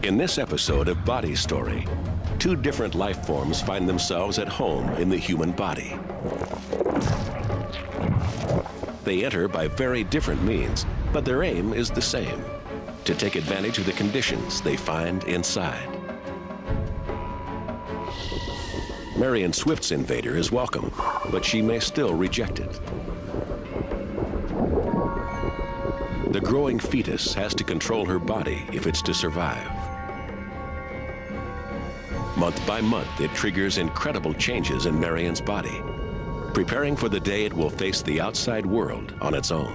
In this episode of Body Story, two different life forms find themselves at home in the human body. They enter by very different means, but their aim is the same: to take advantage of the conditions they find inside. Marion Swift's invader is welcome, but she may still reject it. The growing fetus has to control her body if it's to survive. Month by month, it triggers incredible changes in Marion's body, preparing for the day it will face the outside world on its own.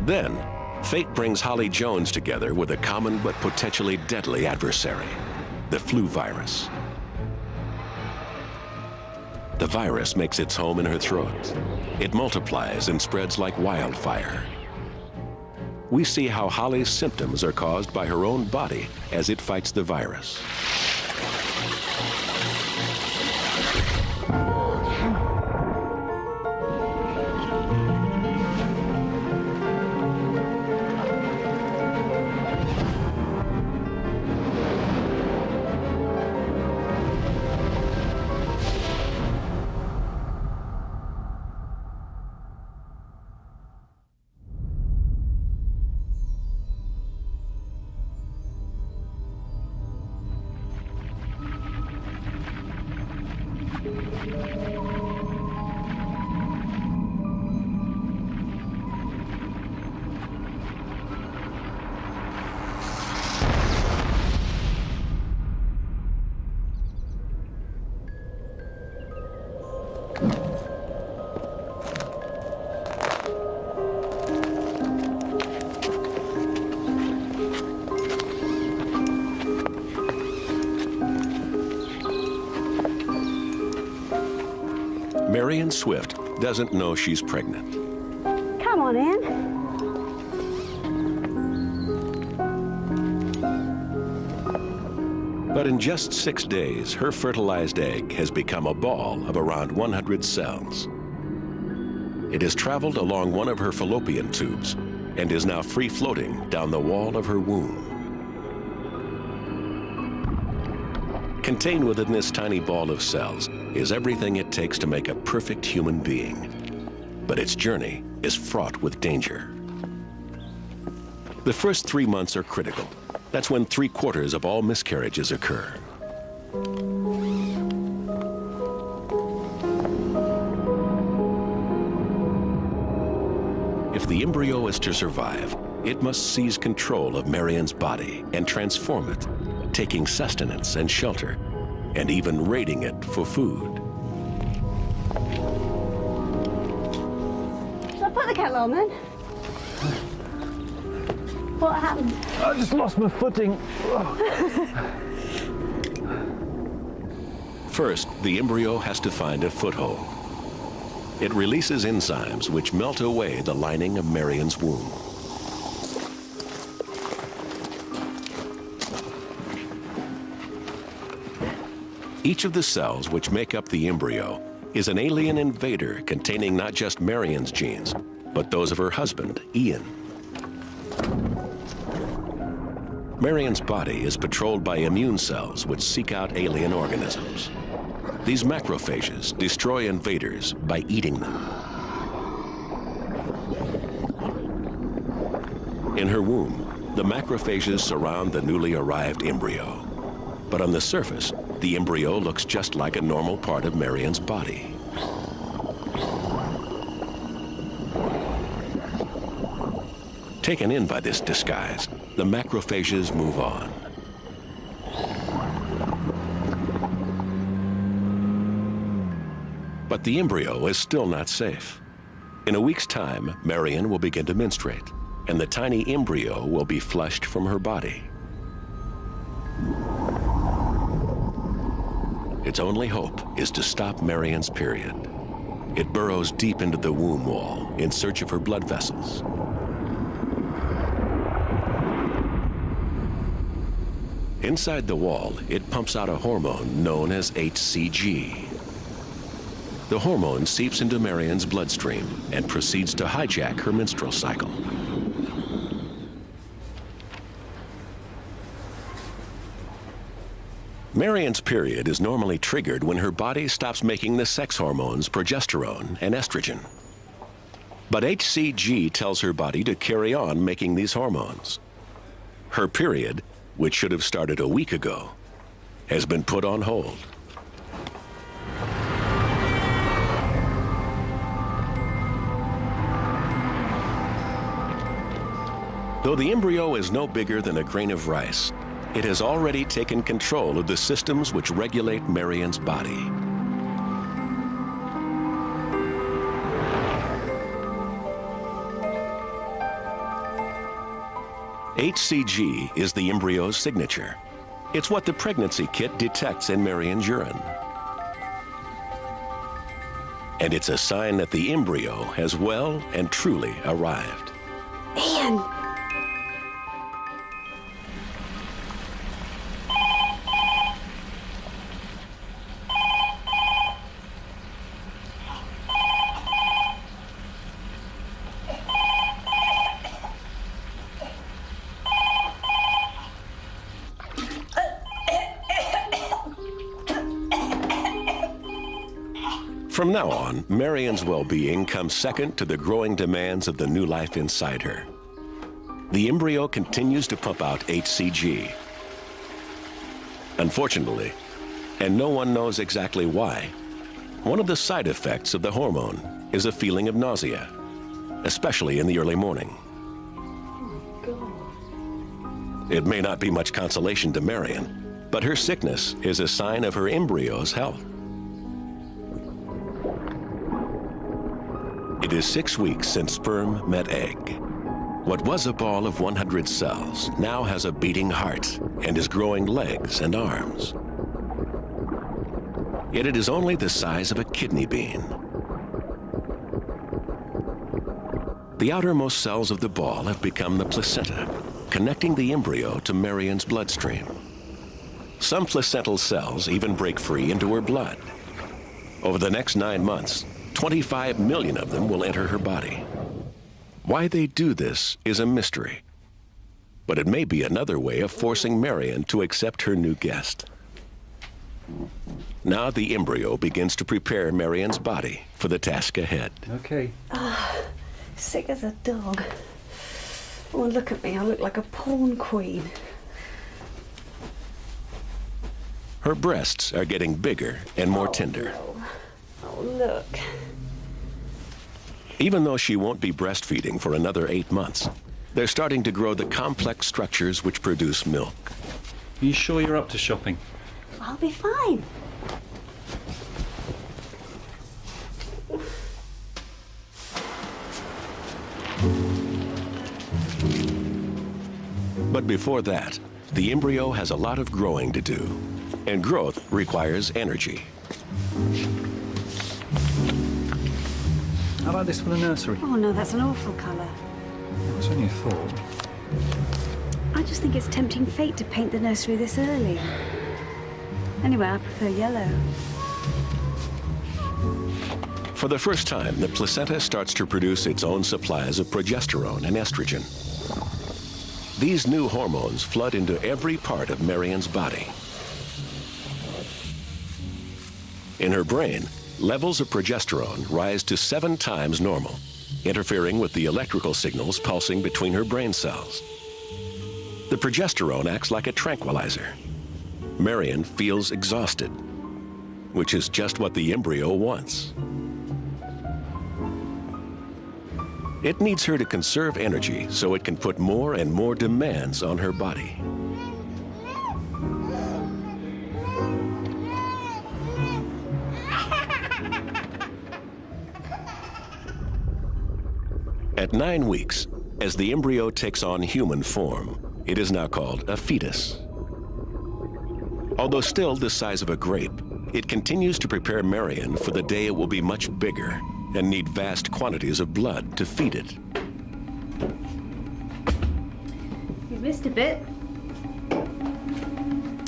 Then, fate brings Holly Jones together with a common but potentially deadly adversary: the flu virus. The virus makes its home in her throat. It multiplies and spreads like wildfire. We see how Holly's symptoms are caused by her own body as it fights the virus. Marion Swift doesn't know she's pregnant. Come on in. But in just 6 days, her fertilized egg has become a ball of around 100 cells. It has traveled along one of her fallopian tubes and is now free-floating down the wall of her womb. Contained within this tiny ball of cells is everything it takes to make a perfect human being. But its journey is fraught with danger. The first 3 months are critical. That's when 3/4 of all miscarriages occur. If the embryo is to survive, it must seize control of Marion's body and transform it, taking sustenance and shelter, and even raiding it for food. Shall I put the kettle on then? What happened? I just lost my footing. First, the embryo has to find a foothold. It releases enzymes which melt away the lining of Marion's womb. Each of the cells which make up the embryo is an alien invader containing not just Marion's genes, but those of her husband, Ian. Marion's body is patrolled by immune cells which seek out alien organisms. These macrophages destroy invaders by eating them. In her womb, the macrophages surround the newly arrived embryo. But on the surface, the embryo looks just like a normal part of Marion's body. Taken in by this disguise, the macrophages move on. But the embryo is still not safe. In a week's time, Marion will begin to menstruate, and the tiny embryo will be flushed from her body. Its only hope is to stop Marion's period. It burrows deep into the womb wall in search of her blood vessels. Inside the wall, it pumps out a hormone known as HCG. The hormone seeps into Marion's bloodstream and proceeds to hijack her menstrual cycle. Marion's period is normally triggered when her body stops making the sex hormones progesterone and estrogen. But HCG tells her body to carry on making these hormones. Her period, which should have started a week ago, has been put on hold. Though the embryo is no bigger than a grain of rice, it has already taken control of the systems which regulate Marion's body. HCG is the embryo's signature. It's what the pregnancy kit detects in Marion's urine. And it's a sign that the embryo has well and truly arrived. Ian! From now on, Marion's well-being comes second to the growing demands of the new life inside her. The embryo continues to pump out HCG. Unfortunately, and no one knows exactly why, one of the side effects of the hormone is a feeling of nausea, especially in the early morning. It may not be much consolation to Marion, but her sickness is a sign of her embryo's health. It is 6 weeks since sperm met egg. What was a ball of 100 cells now has a beating heart and is growing legs and arms. Yet it is only the size of a kidney bean. The outermost cells of the ball have become the placenta, connecting the embryo to Marion's bloodstream. Some placental cells even break free into her blood. Over the next 9 months, 25 million of them will enter her body. Why they do this is a mystery, but it may be another way of forcing Marion to accept her new guest. Now the embryo begins to prepare Marion's body for the task ahead. Okay. Sick as a dog. Oh, look at me, I look like a porn queen. Her breasts are getting bigger and more tender. No. Oh, look. Even though she won't be breastfeeding for another 8 months, they're starting to grow the complex structures which produce milk. Are you sure you're up to shopping? I'll be fine. But before that, the embryo has a lot of growing to do, and growth requires energy. How about this for the nursery? Oh no, that's an awful colour. It's only a thought. I just think it's tempting fate to paint the nursery this early. Anyway, I prefer yellow. For the first time, the placenta starts to produce its own supplies of progesterone and estrogen. These new hormones flood into every part of Marion's body. In her brain, levels of progesterone rise to 7 times normal, interfering with the electrical signals pulsing between her brain cells. The progesterone acts like a tranquilizer. Marion feels exhausted, which is just what the embryo wants. It needs her to conserve energy so it can put more and more demands on her body. At 9 weeks, as the embryo takes on human form, it is now called a fetus. Although still the size of a grape, it continues to prepare Marion for the day it will be much bigger and need vast quantities of blood to feed it. You've missed a bit.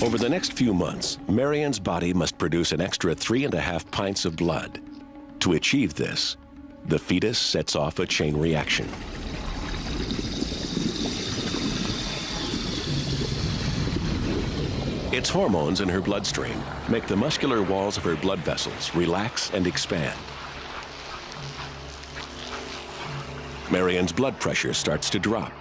Over the next few months, Marion's body must produce an extra 3.5 pints of blood. To achieve this, the fetus sets off a chain reaction. Its hormones in her bloodstream make the muscular walls of her blood vessels relax and expand. Marion's blood pressure starts to drop.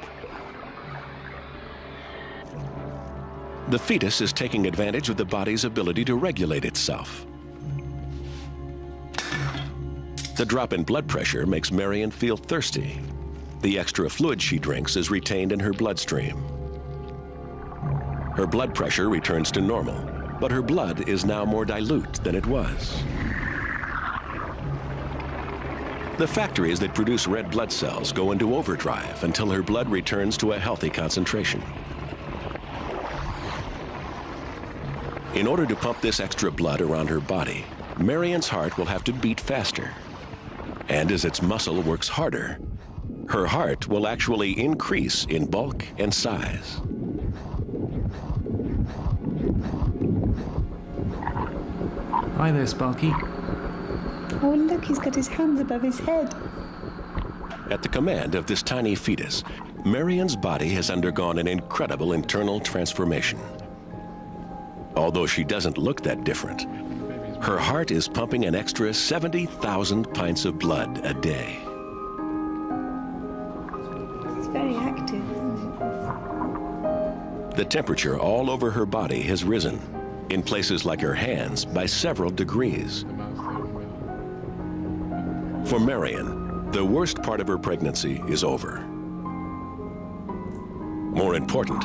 The fetus is taking advantage of the body's ability to regulate itself. The drop in blood pressure makes Marion feel thirsty. The extra fluid she drinks is retained in her bloodstream. Her blood pressure returns to normal, but her blood is now more dilute than it was. The factories that produce red blood cells go into overdrive until her blood returns to a healthy concentration. In order to pump this extra blood around her body, Marion's heart will have to beat faster. And as its muscle works harder, her heart will actually increase in bulk and size. Hi there, Sparky. Oh, look, he's got his hands above his head. At the command of this tiny fetus, Marion's body has undergone an incredible internal transformation. Although she doesn't look that different, her heart is pumping an extra 70,000 pints of blood a day. It's very active, isn't it? The temperature all over her body has risen, in places like her hands, by several degrees. For Marion, the worst part of her pregnancy is over. More important,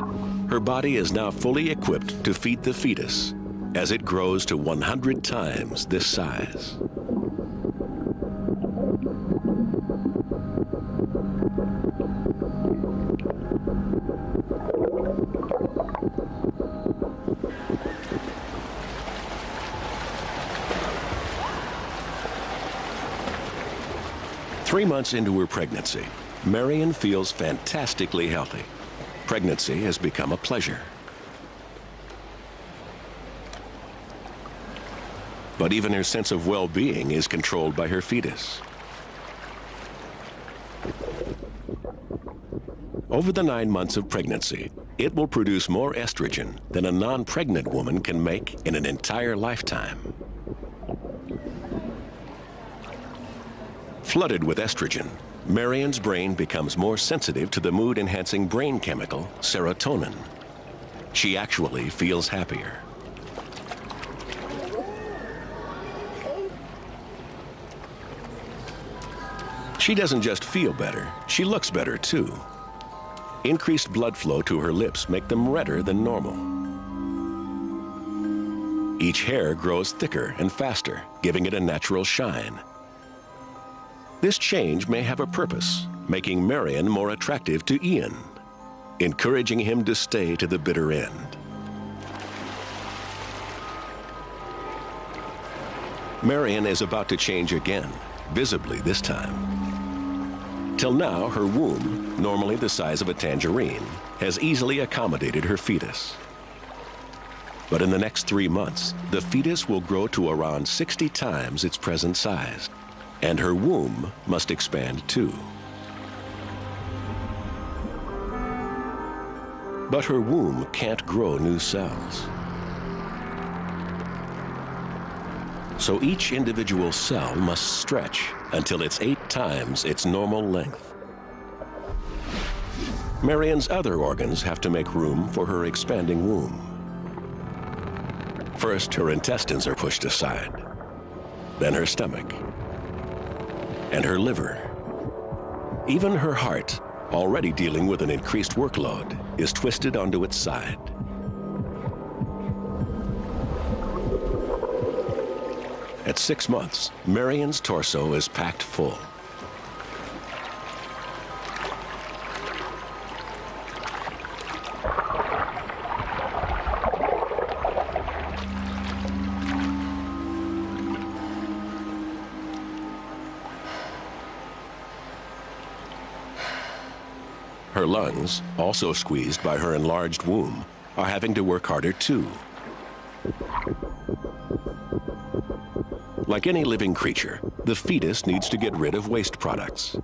her body is now fully equipped to feed the fetus as it grows to 100 times this size. Three months into her pregnancy, Marion feels fantastically healthy. Pregnancy has become a pleasure. But even her sense of well-being is controlled by her fetus. Over the 9 months of pregnancy, it will produce more estrogen than a non-pregnant woman can make in an entire lifetime. Flooded with estrogen, Marion's brain becomes more sensitive to the mood-enhancing brain chemical, serotonin. She actually feels happier. She doesn't just feel better, she looks better too. Increased blood flow to her lips make them redder than normal. Each hair grows thicker and faster, giving it a natural shine. This change may have a purpose, making Marion more attractive to Ian, encouraging him to stay to the bitter end. Marion is about to change again, visibly this time. Till now, her womb, normally the size of a tangerine, has easily accommodated her fetus. But in the next 3 months, the fetus will grow to around 60 times its present size, and her womb must expand too. But her womb can't grow new cells. So each individual cell must stretch until it's 8 times its normal length. Marion's other organs have to make room for her expanding womb. First, her intestines are pushed aside, then her stomach, and her liver. Even her heart, already dealing with an increased workload, is twisted onto its side. At 6 months, Marion's torso is packed full. Her lungs, also squeezed by her enlarged womb, are having to work harder too. Like any living creature, the fetus needs to get rid of waste products.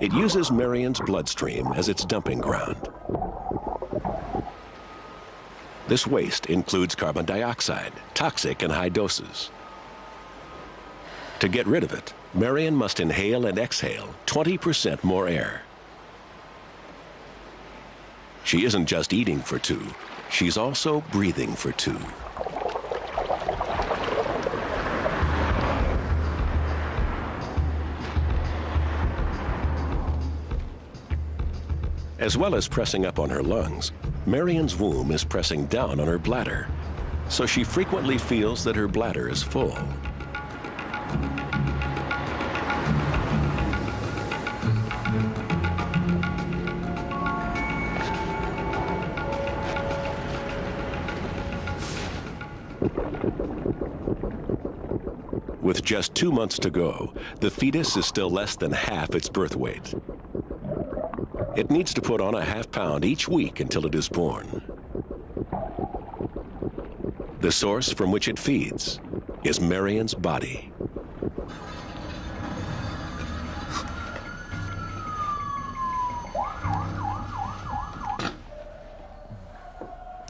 It uses Marion's bloodstream as its dumping ground. This waste includes carbon dioxide, toxic in high doses. To get rid of it, Marion must inhale and exhale 20% more air. She isn't just eating for two, she's also breathing for two. As well as pressing up on her lungs, Marion's womb is pressing down on her bladder, so she frequently feels that her bladder is full. With just 2 months to go, the fetus is still less than half its birth weight. It needs to put on a half pound each week until it is born. The source from which it feeds is Marion's body.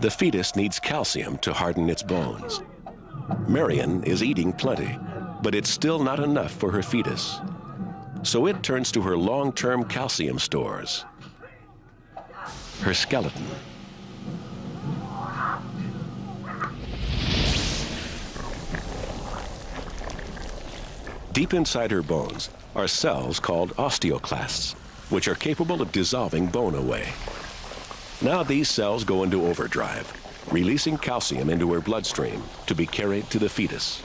The fetus needs calcium to harden its bones. Marion is eating plenty, but it's still not enough for her fetus. So it turns to her long-term calcium stores, her skeleton. Deep inside her bones are cells called osteoclasts, which are capable of dissolving bone away. Now these cells go into overdrive, releasing calcium into her bloodstream to be carried to the fetus.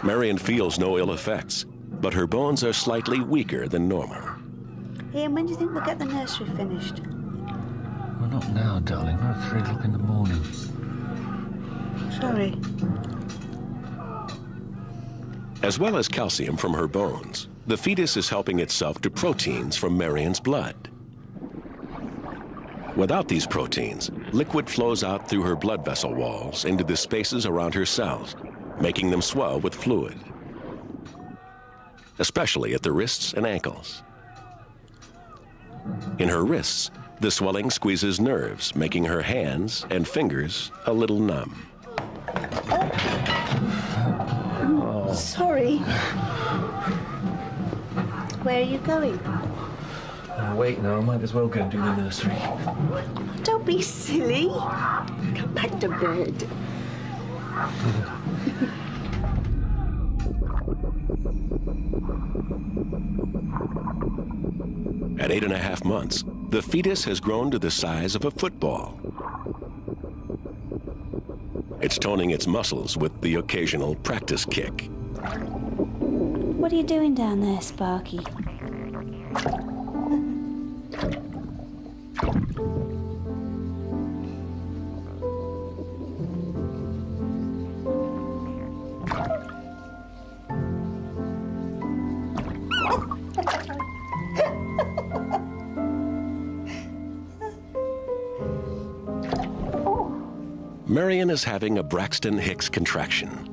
Marion feels no ill effects, but her bones are slightly weaker than normal. Ian, when do you think we'll get the nursery finished? Well, not now, darling. Not at 3 o'clock in the morning. Sorry. As well as calcium from her bones, the fetus is helping itself to proteins from Marion's blood. Without these proteins, liquid flows out through her blood vessel walls into the spaces around her cells, making them swell with fluid, especially at the wrists and ankles. In her wrists, the swelling squeezes nerves, making her hands and fingers a little numb. Sorry. Where are you going? Wait, now I might as well go and do the nursery. Don't be silly. Come back to bed. At 8.5 months, the fetus has grown to the size of a football. It's toning its muscles with the occasional practice kick. What are you doing down there, Sparky? Marion is having a Braxton Hicks contraction.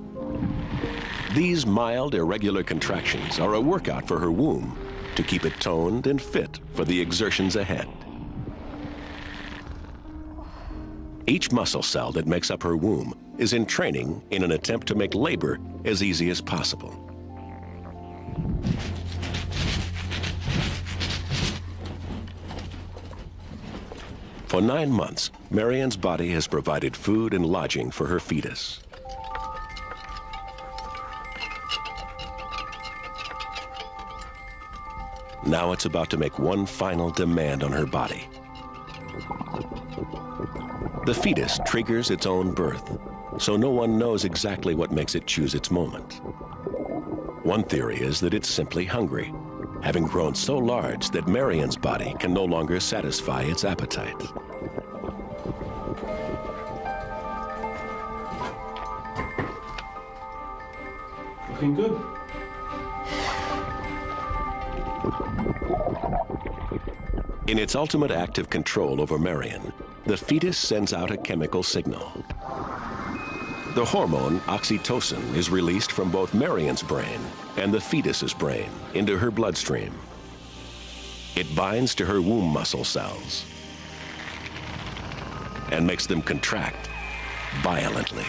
These mild, irregular contractions are a workout for her womb to keep it toned and fit for the exertions ahead. Each muscle cell that makes up her womb is in training in an attempt to make labor as easy as possible. For 9 months, Marion's body has provided food and lodging for her fetus. Now it's about to make one final demand on her body. The fetus triggers its own birth, so no one knows exactly what makes it choose its moment. One theory is that it's simply hungry, having grown so large that Marion's body can no longer satisfy its appetite. Looking good. In its ultimate act of control over Marion, the fetus sends out a chemical signal. The hormone oxytocin is released from both Marion's brain and the fetus's brain into her bloodstream. It binds to her womb muscle cells and makes them contract violently.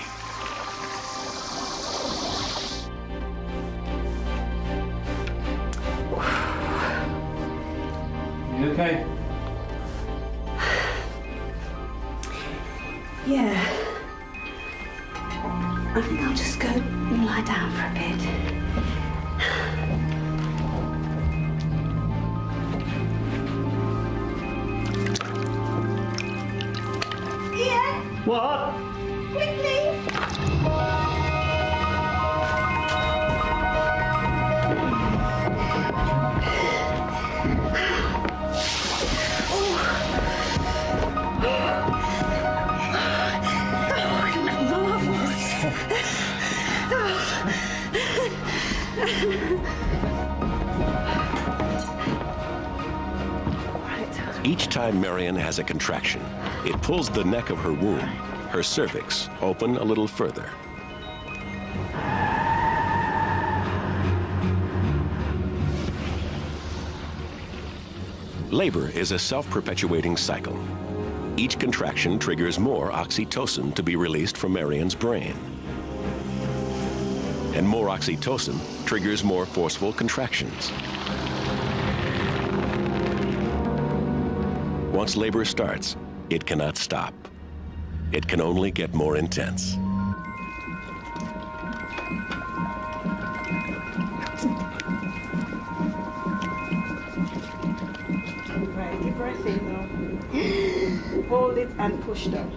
You okay? Yeah. I think I'll just go and lie down for a bit. Yeah, What? quickly. Each time Marion has a contraction, it pulls the neck of her womb, her cervix, open a little further. Labor is a self-perpetuating cycle. Each contraction triggers more oxytocin to be released from Marion's brain. And more oxytocin triggers more forceful contractions. Once labor starts, it cannot stop. It can only get more intense. Right, deep breath in now. Hold it and push down.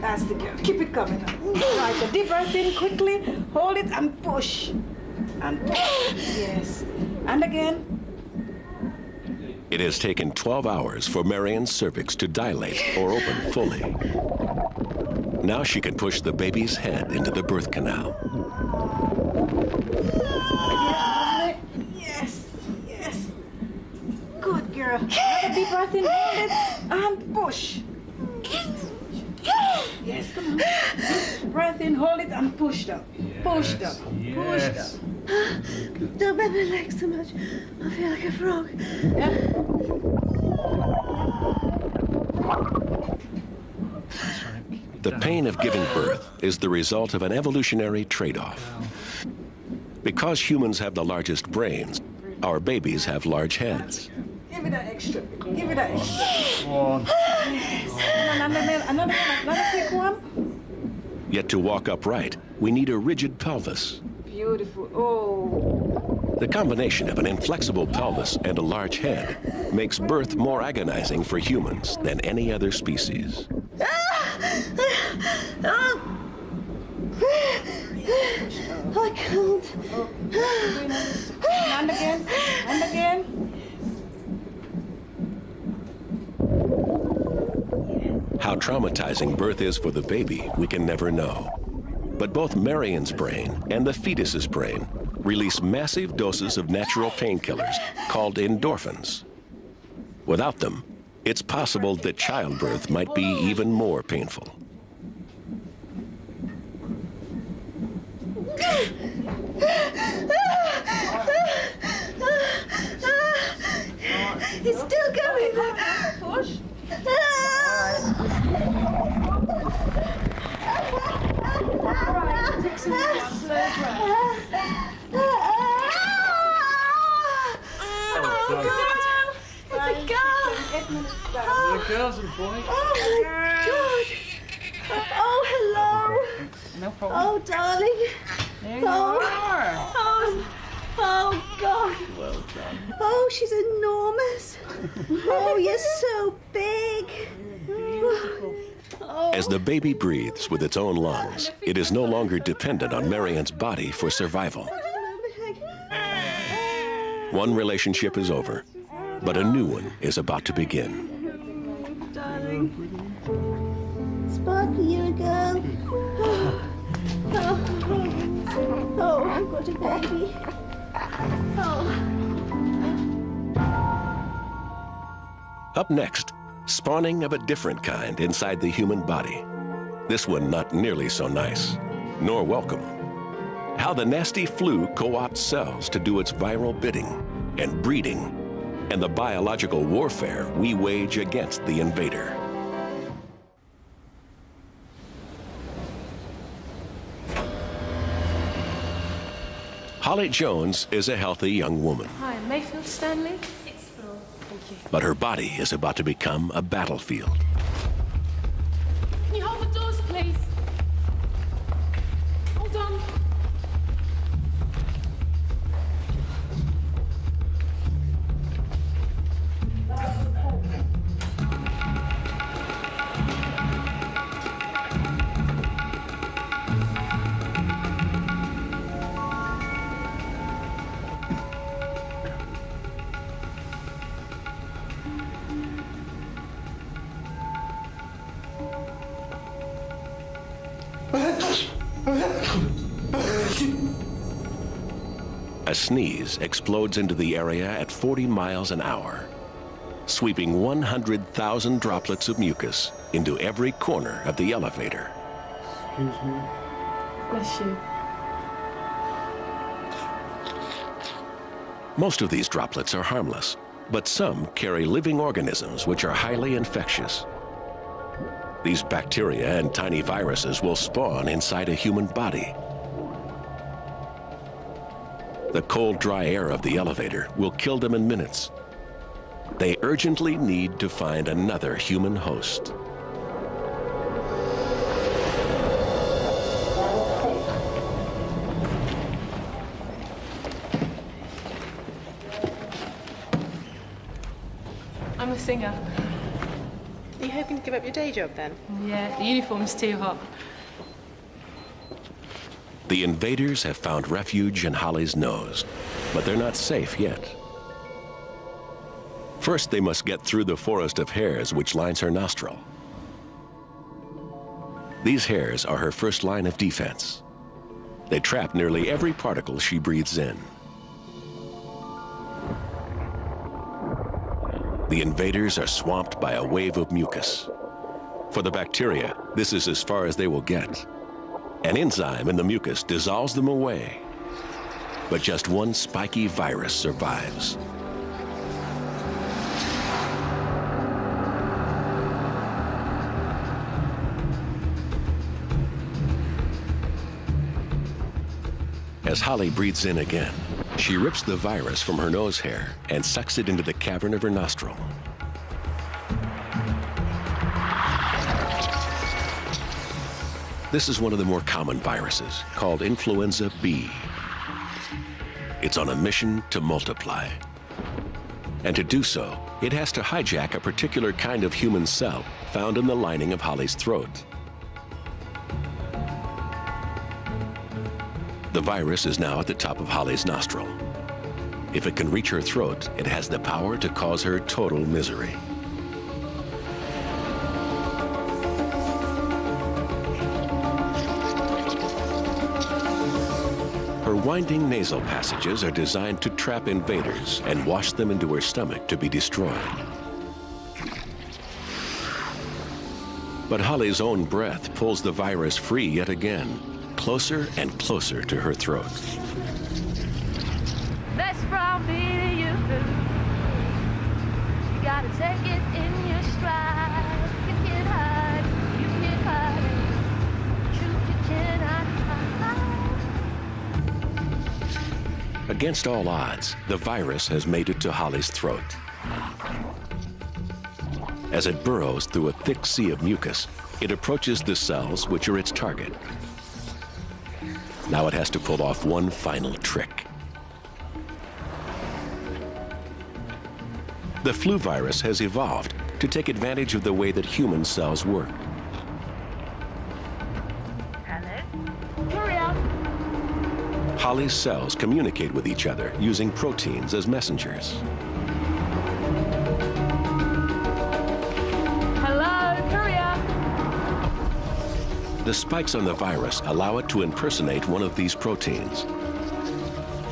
That's the girl. Keep it coming up. Right, a deep breath in quickly. Hold it and push. And push. Yes. And again. It has taken 12 hours for Marion's cervix to dilate or open fully. Now she can push the baby's head into the birth canal. Yes, yes. Good girl. Another deep breath in, hold it, and push. Yes, come on. Breath in, hold it, and push down. Push down. Push down. Don't bend my legs too much. I feel like a frog. Yeah. The pain of giving birth is the result of an evolutionary trade-off. Because humans have the largest brains, our babies have large heads. Give it that extra. Give it that extra. One. Another quick one. Yet to walk upright, we need a rigid pelvis. Beautiful. Oh. The combination of an inflexible pelvis and a large head makes birth more agonizing for humans than any other species. I can't. And again. And again. How traumatizing birth is for the baby, we can never know. But both Marion's brain and the fetus's brain release massive doses of natural painkillers called endorphins. Without them, it's possible that childbirth might be even more painful. It's still going. Push. Take some slow breath. It's a girl. The girls and boys. Oh my God. Oh, hello. No problem. Oh, darling. There you are. Oh, God. Well done. Oh, she's enormous. Oh, you're so big. Oh. As the baby breathes with its own lungs, it is no longer dependent on Marion's body for survival. One relationship is over, but a new one is about to begin. Darling. Sparky, you a girl. Oh, I've got a baby. Oh. Up next, spawning of a different kind inside the human body. This one not nearly so nice, nor welcome. How the nasty flu co-opts cells to do its viral bidding, and breeding, and the biological warfare we wage against the invader. Holly Jones is a healthy young woman. Hi, Mayfield Stanley. 6th floor. Thank you. But her body is about to become a battlefield. Can you hold the doors, please? Hold on. A sneeze explodes into the area at 40 miles an hour, sweeping 100,000 droplets of mucus into every corner of the elevator. Excuse me. Bless you. Most of these droplets are harmless, but some carry living organisms which are highly infectious. These bacteria and tiny viruses will spawn inside a human body. The cold, dry air of the elevator will kill them in minutes. They urgently need to find another human host. I'm a singer. Are you hoping to give up your day job then? Yeah, the uniform's too hot. The invaders have found refuge in Holly's nose, but they're not safe yet. First, they must get through the forest of hairs which lines her nostril. These hairs are her first line of defense. They trap nearly every particle she breathes in. The invaders are swamped by a wave of mucus. For the bacteria, this is as far as they will get. An enzyme in the mucus dissolves them away. But just one spiky virus survives. As Holly breathes in again, she rips the virus from her nose hair and sucks it into the cavern of her nostril. This is one of the more common viruses, called influenza B. It's on a mission to multiply. And to do so, it has to hijack a particular kind of human cell found in the lining of Holly's throat. The virus is now at the top of Holly's nostril. If it can reach her throat, it has the power to cause her total misery. Her winding nasal passages are designed to trap invaders and wash them into her stomach to be destroyed. But Holly's own breath pulls the virus free yet again, closer and closer to her throat. That's from me to you. You gotta take it in your stride. You can hide, you can hide. Truth you cannot hide. Against all odds, the virus has made it to Holly's throat. As it burrows through a thick sea of mucus, it approaches the cells which are its target. Now it has to pull off one final trick. The flu virus has evolved to take advantage of the way that human cells work. Hurry up. Holly's cells communicate with each other using proteins as messengers. Hello, hurry up. The spikes on the virus allow it to impersonate one of these proteins.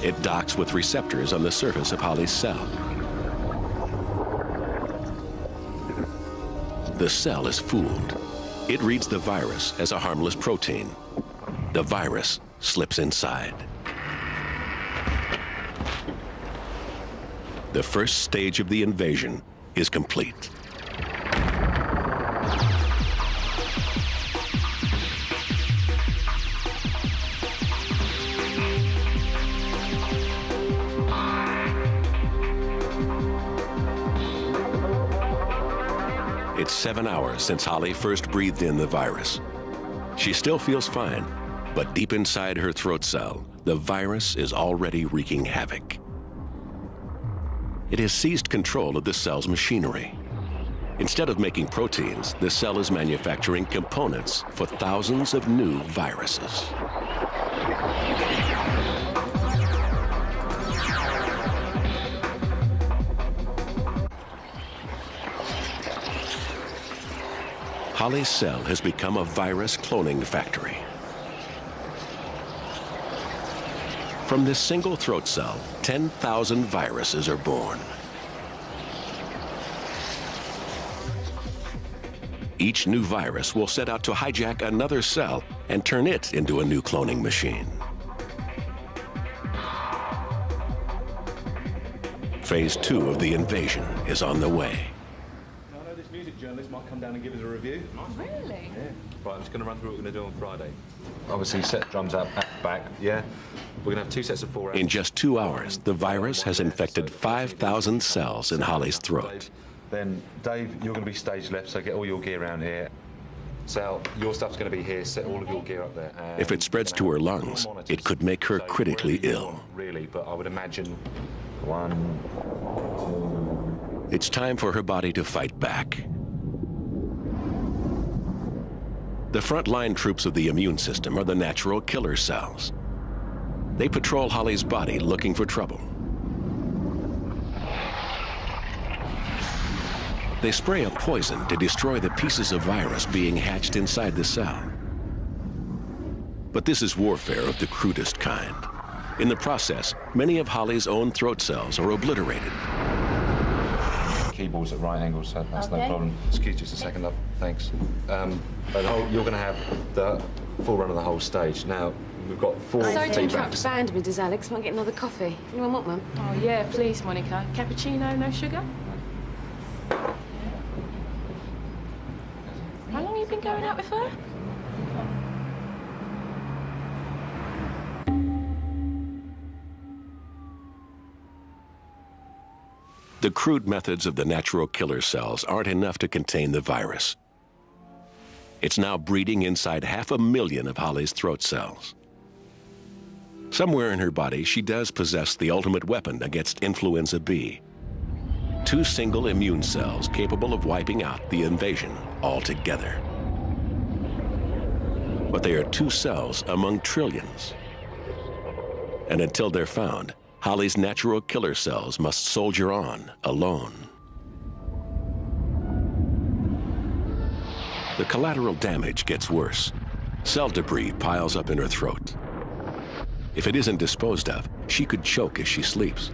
It docks with receptors on the surface of Holly's cell. The cell is fooled. It reads the virus as a harmless protein. The virus slips inside. The first stage of the invasion is complete. It's 7 hours since Holly first breathed in the virus. She still feels fine, but deep inside her throat cell, the virus is already wreaking havoc. It has seized control of the cell's machinery. Instead of making proteins, the cell is manufacturing components for thousands of new viruses. Holly's cell has become a virus cloning factory. From this single throat cell, 10,000 viruses are born. Each new virus will set out to hijack another cell and turn it into a new cloning machine. Phase 2 of the invasion is on the way. I know this music journalist might come down and give us a review. Really? Yeah. Right, I'm just going to run through what we're going to do on Friday. Obviously, set drums up, back, yeah? We're going to have 2 sets of 4 hours. In just 2 hours, the virus has infected 5,000 cells in Holly's throat. Then, Dave, you're going to be stage left, so get all your gear around here. Sal, your stuff's going to be here, set all of your gear up there. If it spreads to her lungs, it could make her critically ill. Really, but I would imagine 1, 2... It's time for her body to fight back. The frontline troops of the immune system are the natural killer cells. They patrol Holly's body looking for trouble. They spray a poison to destroy the pieces of virus being hatched inside the cell. But this is warfare of the crudest kind. In the process, many of Holly's own throat cells are obliterated. Keyboards at right angles, so that's no problem. Excuse just a second, love. Thanks. You're going to have the full run of the whole stage. Now, we've got 4 Sorry to tea interrupt bags. band, Mrs. Alex. Might get another coffee. Anyone want one? Oh, yeah, please, Monica. Cappuccino, no sugar? How long have you been going out with her? The crude methods of the natural killer cells aren't enough to contain the virus. It's now breeding inside 500,000 of Holly's throat cells. Somewhere in her body, she does possess the ultimate weapon against influenza B. 2 single immune cells capable of wiping out the invasion altogether. But they are 2 cells among trillions. And until they're found, Holly's natural killer cells must soldier on alone. The collateral damage gets worse. Cell debris piles up in her throat. If it isn't disposed of, she could choke as she sleeps.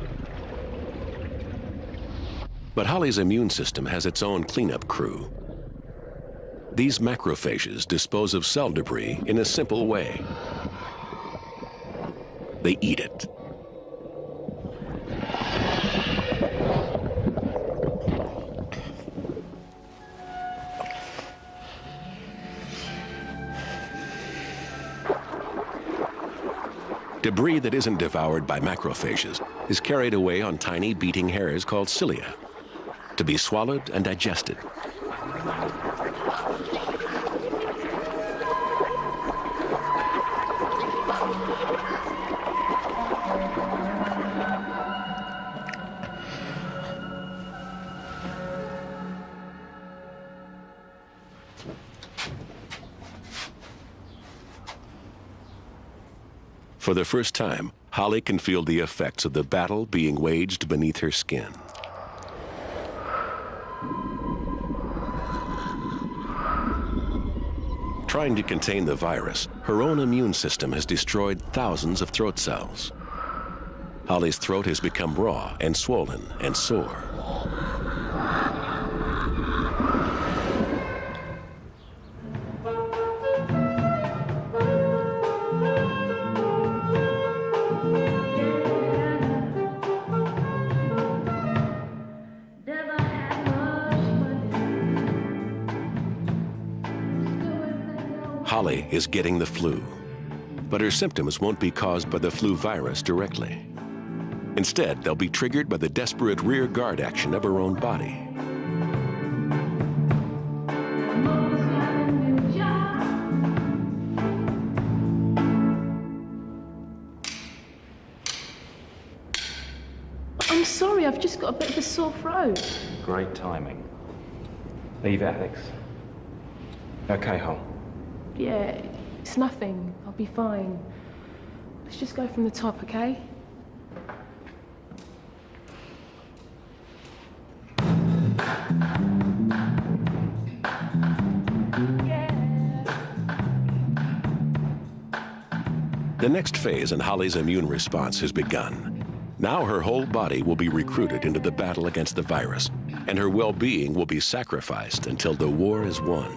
But Holly's immune system has its own cleanup crew. These macrophages dispose of cell debris in a simple way. They eat it. Debris that isn't devoured by macrophages is carried away on tiny beating hairs called cilia, to be swallowed and digested. For the first time, Holly can feel the effects of the battle being waged beneath her skin. Trying to contain the virus, her own immune system has destroyed thousands of throat cells. Holly's throat has become raw and swollen and sore. Holly is getting the flu, but her symptoms won't be caused by the flu virus directly. Instead, they'll be triggered by the desperate rear guard action of her own body. I'm sorry, I've just got a bit of a sore throat. Great timing. Leave it, Alex. Okay, Hol. Yeah, it's nothing. I'll be fine. Let's just go from the top, okay? The next phase in Holly's immune response has begun. Now her whole body will be recruited into the battle against the virus, and her well-being will be sacrificed until the war is won.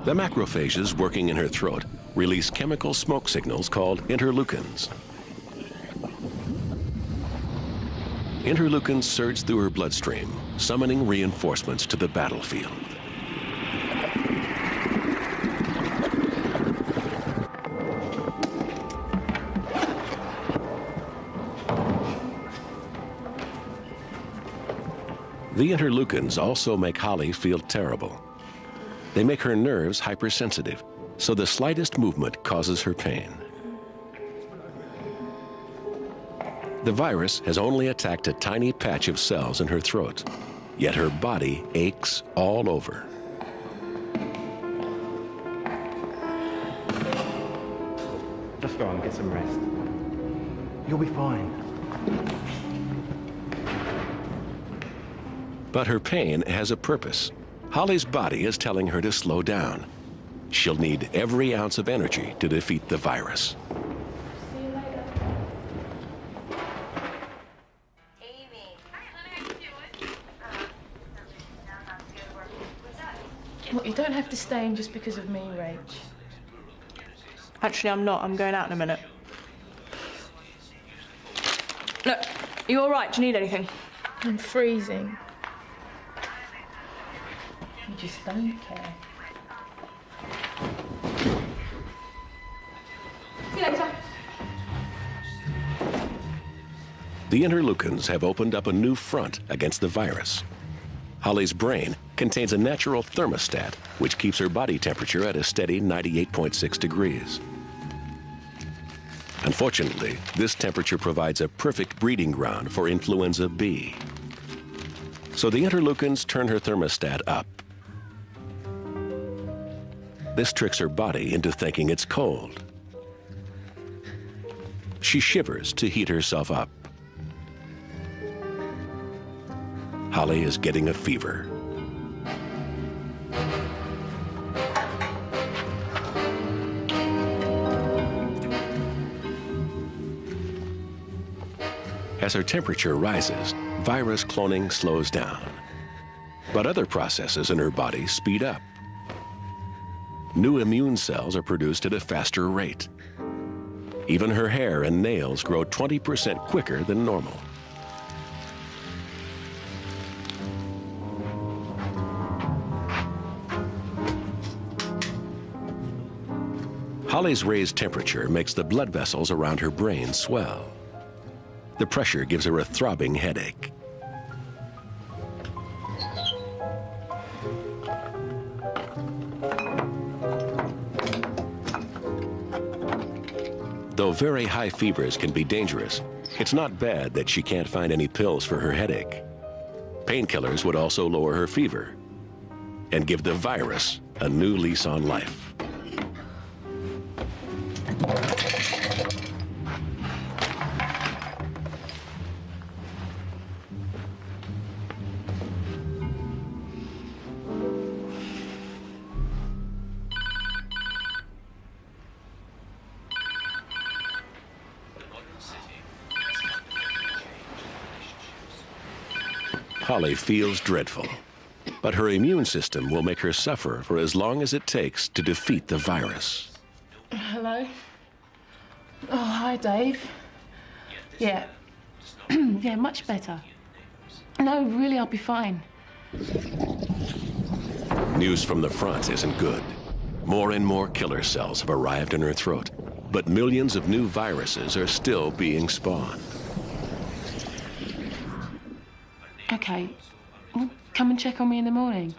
The macrophages working in her throat release chemical smoke signals called interleukins. Interleukins surge through her bloodstream, summoning reinforcements to the battlefield. The interleukins also make Holly feel terrible. They make her nerves hypersensitive, so the slightest movement causes her pain. The virus has only attacked a tiny patch of cells in her throat, yet her body aches all over. Just go and get some rest. You'll be fine. But her pain has a purpose. Holly's body is telling her to slow down. She'll need every ounce of energy to defeat the virus. See you later. Well, you don't have to stay in just because of me, Rach. Actually, I'm not. I'm going out in a minute. Look, are you all right? Do you need anything? I'm freezing. You just don't care. See you later. The interleukins have opened up a new front against the virus. Holly's brain contains a natural thermostat, which keeps her body temperature at a steady 98.6 degrees. Unfortunately, this temperature provides a perfect breeding ground for influenza B. So the interleukins turn her thermostat up. This tricks her body into thinking it's cold. She shivers to heat herself up. Holly is getting a fever. As her temperature rises, virus cloning slows down. But other processes in her body speed up. New immune cells are produced at a faster rate. Even her hair and nails grow 20% quicker than normal. Holly's raised temperature makes the blood vessels around her brain swell. The pressure gives her a throbbing headache. Though very high fevers can be dangerous, it's not bad that she can't find any pills for her headache. Painkillers would also lower her fever and give the virus a new lease on life. Holly feels dreadful, but her immune system will make her suffer for as long as it takes to defeat the virus. Hello? Oh, hi, Dave. Yeah. Yeah, much better. No, really, I'll be fine. News from the front isn't good. More and more killer cells have arrived in her throat, but millions of new viruses are still being spawned. Okay. Well, come and check on me in the morning.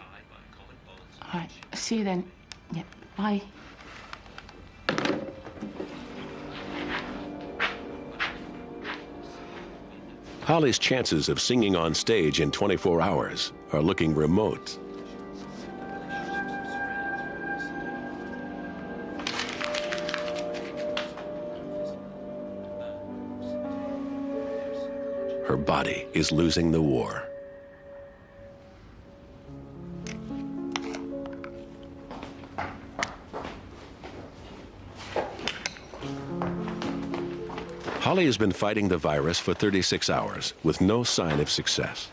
All right. See you then. Yeah. Bye. Holly's chances of singing on stage in 24 hours are looking remote. Her body is losing the war. Holly has been fighting the virus for 36 hours with no sign of success.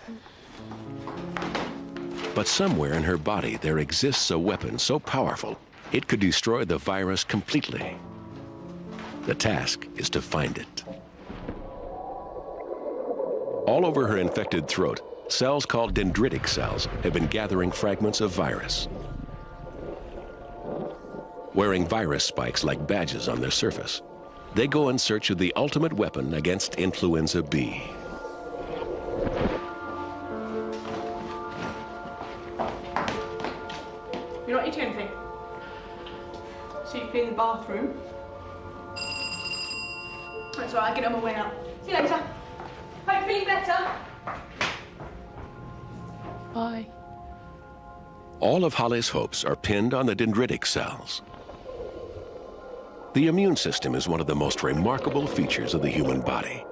But somewhere in her body there exists a weapon so powerful it could destroy the virus completely. The task is to find it. All over her infected throat, cells called dendritic cells have been gathering fragments of virus. Wearing virus spikes like badges on their surface, they go in search of the ultimate weapon against influenza B. You're not eating anything. So you clean the bathroom. That's all right, I'll get on my way out. See you later. Hope you're feeling better. Bye. All of Holly's hopes are pinned on the dendritic cells. The immune system is one of the most remarkable features of the human body.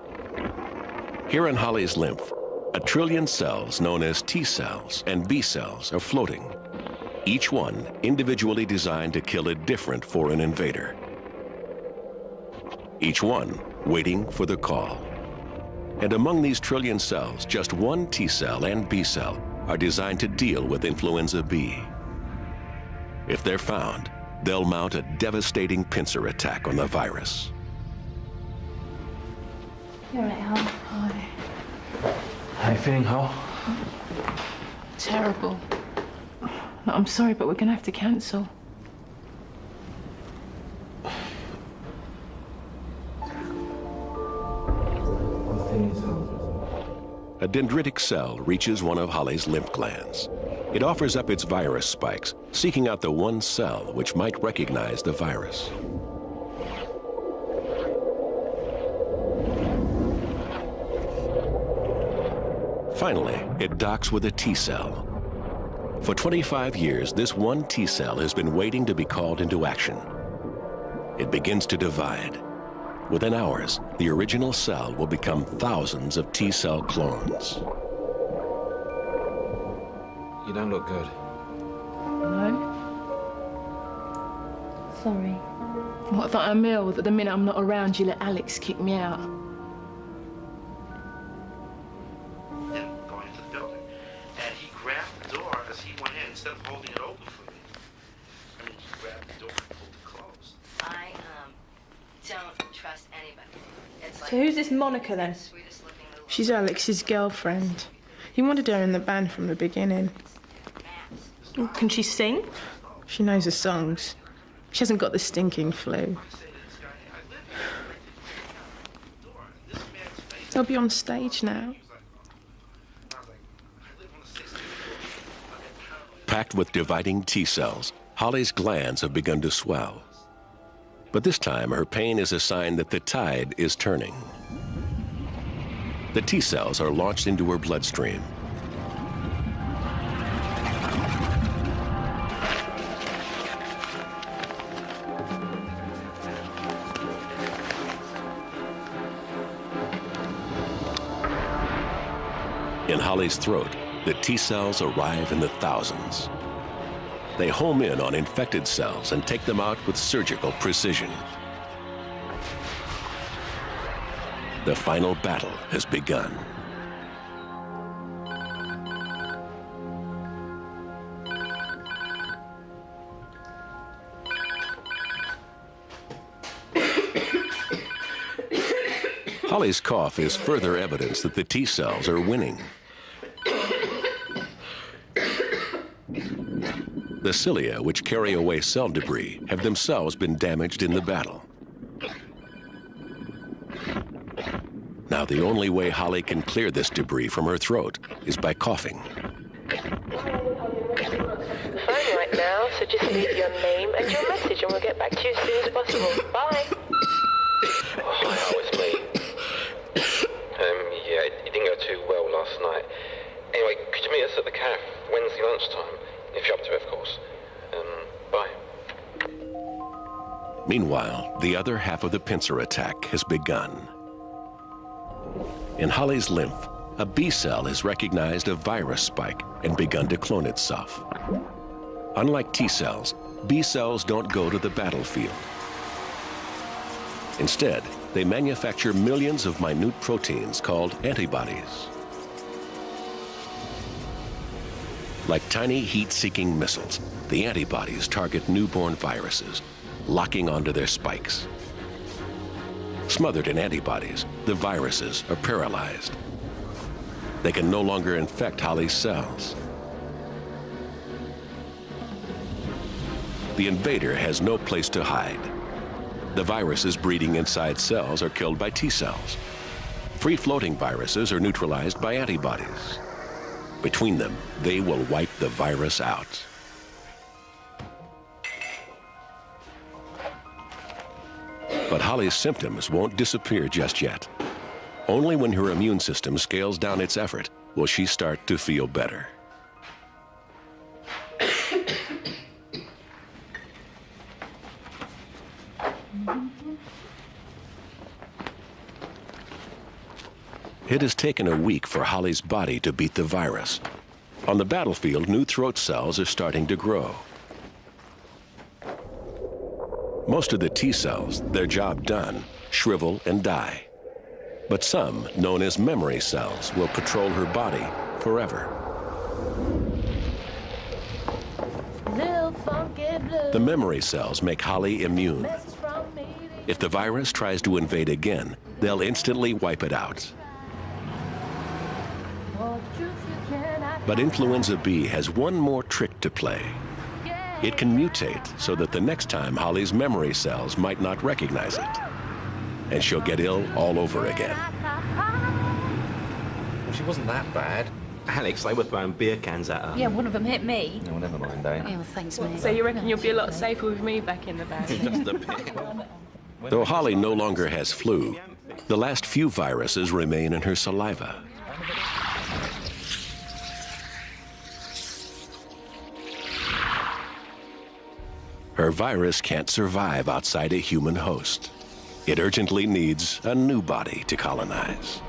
Here in Holly's lymph, 1 trillion cells known as T cells and B cells are floating, each one individually designed to kill a different foreign invader. Each one waiting for the call. And among these trillion cells, just 1 T cell and B cell are designed to deal with influenza B. If they're found, they'll mount a devastating pincer attack on the virus. You're right, Hal. Hi. How you feeling, Hal? Terrible. I'm sorry, but we're going to have to cancel. A dendritic cell reaches one of Holly's lymph glands. It offers up its virus spikes, seeking out the one cell which might recognize the virus. Finally, it docks with a T cell. For 25 years, this one T cell has been waiting to be called into action. It begins to divide. Within hours, the original cell will become thousands of T cell clones. You don't look good. No? Sorry. What if at a meal that the minute I'm not around you let Alex kick me out? Then going into the building, and he grabbed the door as he went in instead of holding it open for me. I mean, he grabbed the door and pulled it closed. I don't trust anybody. It's like So who's this Monica then? sweetest looking little She's Alex's girlfriend. He wanted her in the band from the beginning. Can she sing? She knows the songs. She hasn't got the stinking flu. They'll be on stage now. Packed with dividing T cells, Holly's glands have begun to swell. But this time, her pain is a sign that the tide is turning. The T cells are launched into her bloodstream. In Holly's throat, the T cells arrive in the thousands. They home in on infected cells and take them out with surgical precision. The final battle has begun. Holly's cough is further evidence that the T cells are winning. The cilia, which carry away cell debris, have themselves been damaged in the battle. Now, the only way Holly can clear this debris from her throat is by coughing. Fine right now, so just leave your name and your message and we'll get back to you as soon as possible. Bye. Hi, how it's me. Yeah, it didn't go too well last night. Anyway, could you meet us at the cafe Wednesday lunchtime? If you're up to it, of course. Bye. Meanwhile, the other half of the pincer attack has begun. In Holly's lymph, a B cell has recognized a virus spike and begun to clone itself. Unlike T cells, B cells don't go to the battlefield. Instead, they manufacture millions of minute proteins called antibodies. Like tiny heat-seeking missiles, the antibodies target newborn viruses, locking onto their spikes. Smothered in antibodies, the viruses are paralyzed. They can no longer infect Holly's cells. The invader has no place to hide. The viruses breeding inside cells are killed by T cells. Free-floating viruses are neutralized by antibodies. Between them, they will wipe the virus out. But Holly's symptoms won't disappear just yet. Only when her immune system scales down its effort will she start to feel better. It has taken a week for Holly's body to beat the virus. On the battlefield, new throat cells are starting to grow. Most of the T cells, their job done, shrivel and die. But some, known as memory cells, will patrol her body forever. The memory cells make Holly immune. If the virus tries to invade again, they'll instantly wipe it out. But influenza B has one more trick to play. It can mutate so that the next time Holly's memory cells might not recognize it. And she'll get ill all over again. Well, she wasn't that bad. Alex, they were throwing beer cans at her. Yeah, one of them hit me. No, never mind, eh? Yeah, well, thanks, mate. So you reckon you'll be a lot safer with me back in the band? Just a bit. Though Holly no longer has flu, the last few viruses remain in her saliva. Her virus can't survive outside a human host. It urgently needs a new body to colonize.